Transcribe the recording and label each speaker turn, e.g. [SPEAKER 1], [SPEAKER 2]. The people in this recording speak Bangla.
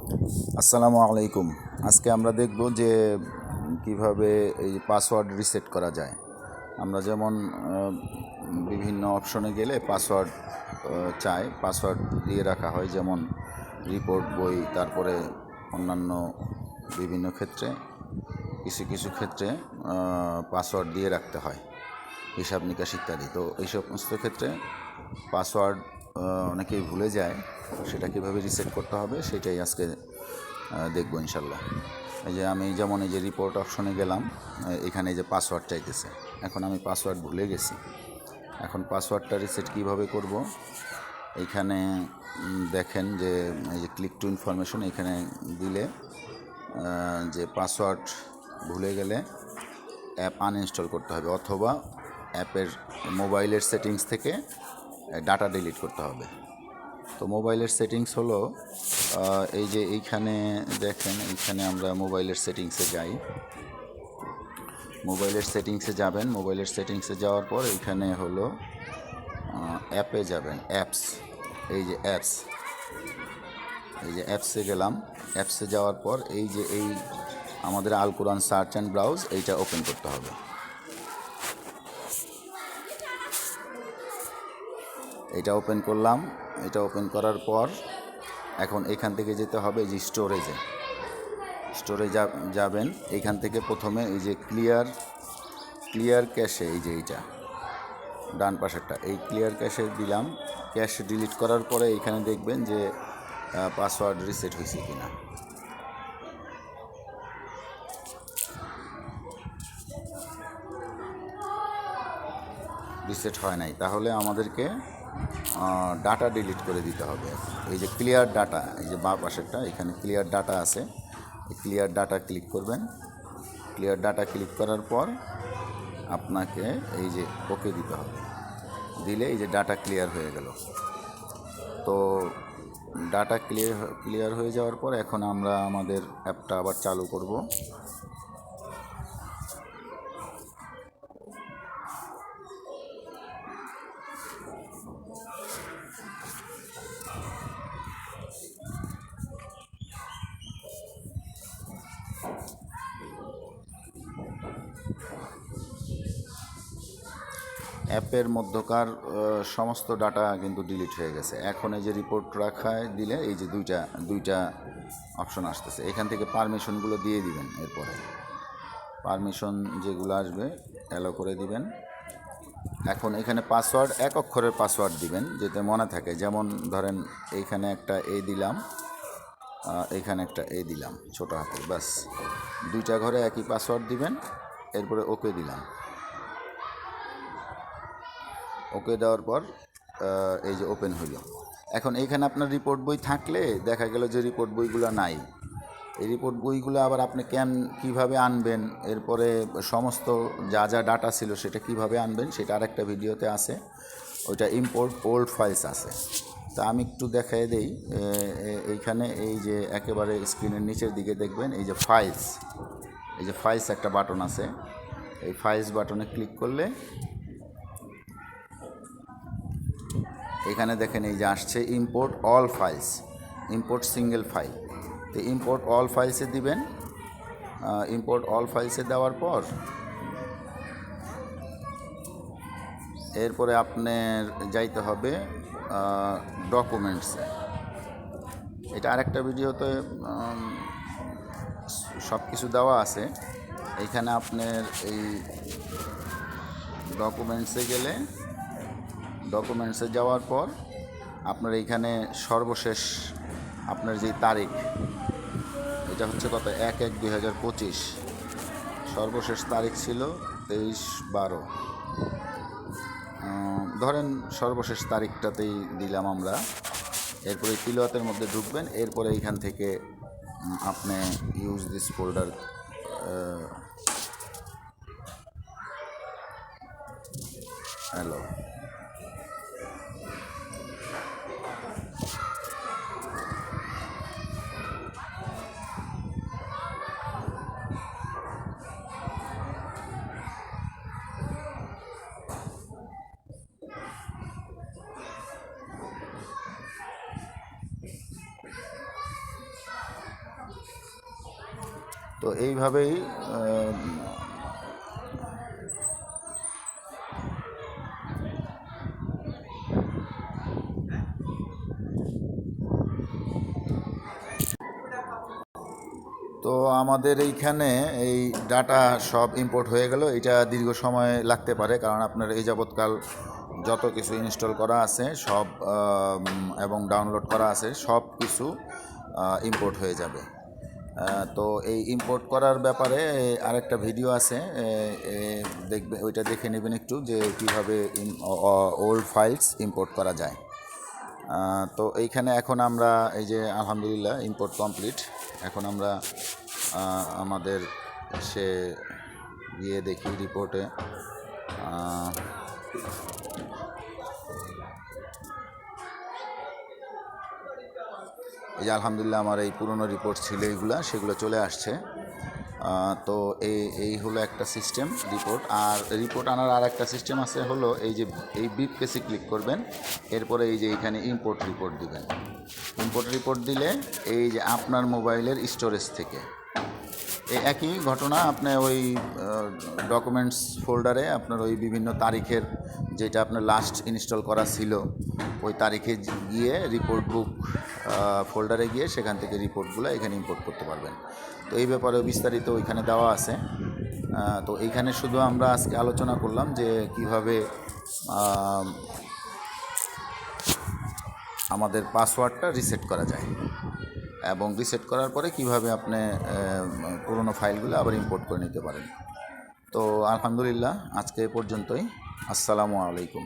[SPEAKER 1] আসসালামু আলাইকুম। আজকে আমরা দেখব যে কিভাবে এই পাসওয়ার্ড রিসেট করা যায়। আমরা যেমন বিভিন্ন অপশনে গেলে পাসওয়ার্ড চাই, পাসওয়ার্ড দিয়ে রাখা হয়, যেমন রিপোর্ট বই, তারপরে অন্যান্য বিভিন্ন ক্ষেত্রে কিছু কিছু ক্ষেত্রে পাসওয়ার্ড দিয়ে রাখতে হয়, হিসাব নিকাশ ইত্যাদি। তো এই সমস্ত ক্ষেত্রে পাসওয়ার্ড অনেকেই ভুলে যায়, সেটা কীভাবে রিসেট করতে হবে সেটাই আজকে দেখব ইনশাল্লাহ। এই যে আমি যেমন এই যে রিপোর্ট অপশনে গেলাম, এখানে যে পাসওয়ার্ড চাইতেছে, এখন আমি পাসওয়ার্ড ভুলে গেছি। এখন পাসওয়ার্ডটা রিসেট কিভাবে করব, এইখানে দেখেন যে এই যে ক্লিক টু ইনফরমেশন, এখানে দিলে যে পাসওয়ার্ড ভুলে গেলে অ্যাপ আনইনস্টল করতে হবে, অথবা অ্যাপের মোবাইলের সেটিংস থেকে ডাটা ডিলিট করতে হবে। তো মোবাইলের সেটিংস হলো এই যে এইখানে দেখেন, এইখানে আমরা মোবাইলের সেটিংসে যাই। মোবাইলের সেটিংসে যাবেন, মোবাইলের সেটিংসে যাওয়ার পর এইখানে হলো অ্যাপে যাবেন, অ্যাপস, এই যে অ্যাপস, এই যে অ্যাপসে গেলাম। অ্যাপসে যাওয়ার পর এই যে এই আমাদের আল কোরআন সার্চ অ্যান্ড ব্রাউজ, এইটা ওপেন করতে হবে। এটা ওপেন করলাম। এটা ওপেন করার পর এখন এখান থেকে যেতে হবে এই যে স্টোরেজে যাবেন। এইখান থেকে প্রথমে এই যে ক্লিয়ার ক্যাশে, এই যে এইটা ডান পাশেরটা, এই ক্লিয়ার ক্যাশে দিলাম। ক্যাশ ডিলিট করার পরে এইখানে দেখবেন যে পাসওয়ার্ড রিসেট হয়েছে কিনা। রিসেট হয় নাই, তাহলে আমাদেরকে ডাটা ডিলিট করে দিতে হবে। এই যে ক্লিয়ার ডাটা, এই যে বাঁ পাশেরটা, এখানে ক্লিয়ার ডাটা আছে, এই ক্লিয়ার ডাটা ক্লিক করবেন। ক্লিয়ার ডাটা ক্লিক করার পর আপনাকে এই যে ওকে দিতে হবে, দিলে এই যে ডাটা ক্লিয়ার হয়ে গেল। তো ডাটা ক্লিয়ার হয়ে যাওয়ার পর এখন আমরা আমাদের অ্যাপটা আবার চালু করব। অ্যাপের মধ্যকার সমস্ত ডাটা কিন্তু ডিলিট হয়ে গেছে। এখন এই যে রিপোর্ট রাখায় দিলে এই যে দুইটা অপশন আসতেছে, এখান থেকে পারমিশনগুলো দিয়ে দিবেন। এরপরে পারমিশন যেগুলো আসবে অ্যালো করে দিবেন। এখন এখানে পাসওয়ার্ড, এক অক্ষরের পাসওয়ার্ড দিবেন যাতে মনে থাকে। যেমন ধরেন এইখানে একটা এ দিলাম, এইখানে একটা এ দিলাম ছোটো হাতের, ব্যাস দুইটা ঘরে একই পাসওয়ার্ড দিবেন। এরপরে ওকে দিলাম। ওকে দেওয়ার পর এই যে ওপেন হইল। এখন এইখানে আপনার রিপোর্ট বই থাকলে দেখা গেল যে রিপোর্ট বইগুলো নাই। এই রিপোর্ট বইগুলো আবার আপনি কীভাবে আনবেন, এরপরে সমস্ত যা যা ডাটা ছিল সেটা কিভাবে আনবেন সেটা আরেকটা ভিডিওতে আছে, ওইটা ইম্পোর্ট ওল্ড ফাইলস আছে। তা আমি একটু দেখাই দেই। এইখানে এই যে একেবারে স্ক্রিনের নিচের দিকে দেখবেন এই যে ফাইলস, এই যে ফাইলস একটা বাটন আছে। এই ফাইলস বাটনে ক্লিক করলে এখানে দেখেন এই যে আসছে import all files, import single file. তো ইম্পোর্ট অল ফাইলসে দিবেন। ইম্পোর্ট অল ফাইলসে দেওয়ার পর এরপরে আপনার যাইতে হবে ডকুমেন্টসে। এটা আরেকটা ভিডিওতে সব কিছু দেওয়া আছে। এইখানে আপনার এই ডকুমেন্টসে গেলে, ডকুমেন্টসে যাওয়ার পর আপনার এইখানে সর্বশেষ আপনার যে তারিখ, এটা হচ্ছে কত 1/1/2025, সর্বশেষ তারিখ ছিল 23/12। ধরেন সর্বশেষ তারিখটাতেই দিলাম আমরা। এরপরে তিলওয়াতের মধ্যে ঢুকবেন। এরপরে এইখান থেকে আপনি ইউজ দিস ফোল্ডার হ্যালো, তো এইভাবেই তো আমাদের এইখানে এই ডাটা সব ইম্পোর্ট হয়ে গেল। এটা দীর্ঘ সময় লাগতে পারে, কারণ আপনার এই যাবৎকাল যত কিছু ইনস্টল করা আছে সব এবং ডাউনলোড করা আছে সব কিছু ইম্পোর্ট হয়ে যাবে। তো এই ইম্পোর্ট করার ব্যাপারে আরেকটা ভিডিও আছে, দেখবে ওইটা দেখে নেবেন একটু, যে কীভাবে ওল্ড ফাইলস ইম্পোর্ট করা যায়। তো এইখানে এখন আমরা এই যে আলহামদুলিল্লাহ ইম্পোর্ট কমপ্লিট। এখন আমরা আমাদের সে গিয়ে দেখি রিপোর্টে। এই যে আলহামদুলিল্লাহ আমার এই পুরনো রিপোর্ট ছিল সেগুলো চলে আসছে। তো এই হলো একটা সিস্টেম রিপোর্ট। আর রিপোর্ট আনার আর একটা সিস্টেম আছে, হলো এই যে এই বিপ পেসে ক্লিক করবেন, এরপরে এই যে এইখানে ইম্পোর্ট রিপোর্ট দিবেন। ইম্পোর্ট রিপোর্ট দিলে এই যে আপনার মোবাইলের স্টোরেজ থেকে এই একই ঘটনা, আপনি ওই ডকুমেন্টস ফোল্ডারে আপনার ওই বিভিন্ন তারিখের যেটা আপনার লাস্ট ইনস্টল করা ছিল ওই তারিখে গিয়ে রিপোর্ট বুক ফোল্ডারে গিয়ে সেখান থেকে রিপোর্টগুলো এখানে ইম্পোর্ট করতে পারবেন। তো এই ব্যাপারে বিস্তারিত ওইখানে দেওয়া আছে। তো এইখানে শুধু আমরা আজকে আলোচনা করলাম যে কিভাবে আমাদের পাসওয়ার্ডটা রিসেট করা যায়, এবং রিসেট করার পরে কিভাবে আপনি পুরোনো ফাইলগুলো আবার ইম্পোর্ট করে নিতে পারেন। তো আলহামদুলিল্লাহ আজকে এ পর্যন্তই। আসসালামু আলাইকুম।